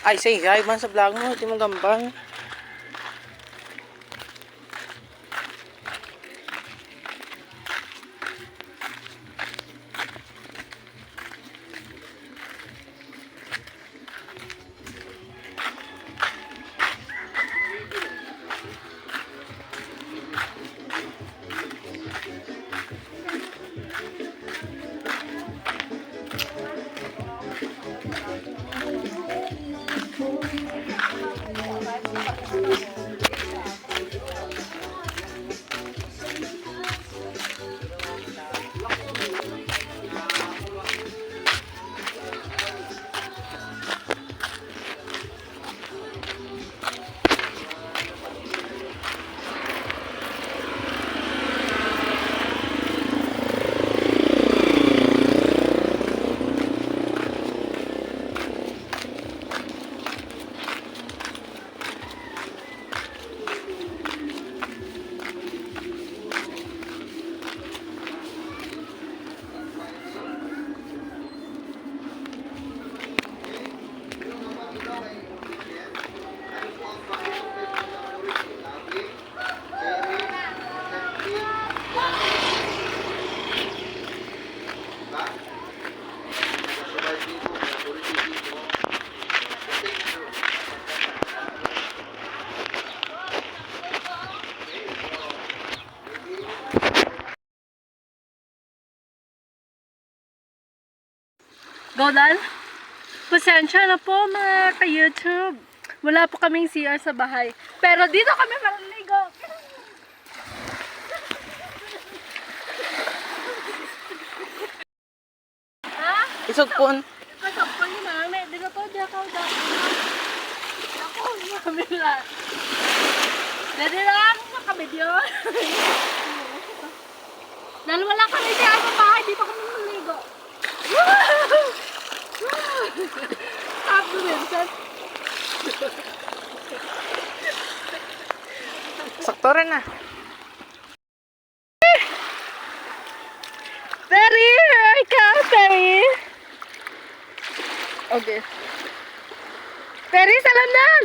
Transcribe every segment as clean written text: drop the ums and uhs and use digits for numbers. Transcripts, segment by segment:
Ay, say hi man sa vlog mo. Di mo gambang. Godan, pasensya na po mga ka-YouTube. Wala po kaming CR sa bahay. Pero dito kami maliligo. Ha? Isugpon. Kasapon ni mami. Dito to, dito. Ako, mami lang. Dali lang, makabidyo. Dahil wala kami CR sa bahay, dito kami maliligo. Sabi Vincent. Sakto rin na. Perry! Ikaw, Perry! Okay. Perry, salam nan!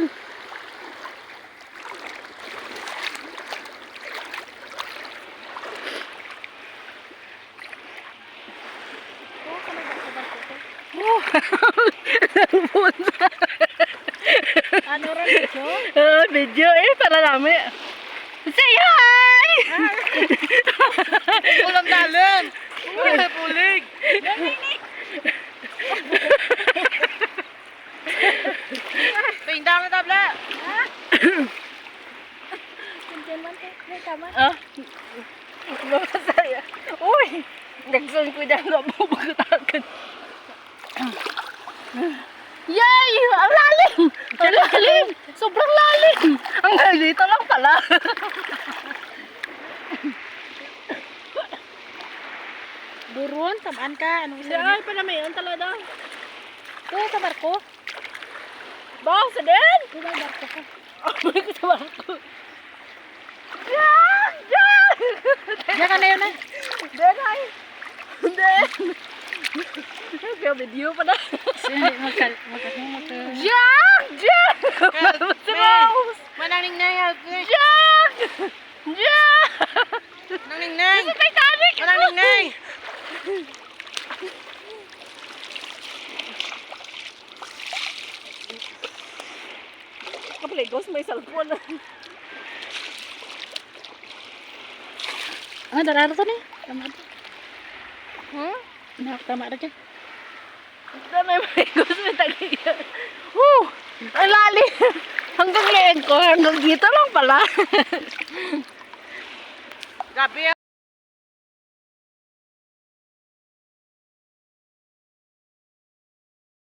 Ano rin video? Video para namin. Say hi! Ulam dalan. Uy, pulig. Pindang na tabla. Ah? Masaya. Uy! Nagsan ko dyan na bubagatagan. Yay! Ang lalim! Ang lalim! Sobrang lalim! Ang dito lang pala. Buruan, tamaan ka. Anong Ay, sabi? panamihan talaga. Ito, sa barko. Bang, sa din! Ito ba barko ka? Ay, ko sa barko. Yan! Yan! Diyan ka na yun, Den, ay! Den! Kaya video pa na. Magka. Jack! Jack! Rose! Mananing na yan. Jack! Jack! Mananing na. This is Titanic! Mananing na. Kapaligos, may cellphone. Ah, dararo to ni. Tama to. Hmm? Tama na dyan. May paligos, may tagiya. Woo! Ang lalim! Hanggang leeg ko, hanggang dito lang pala. Gabi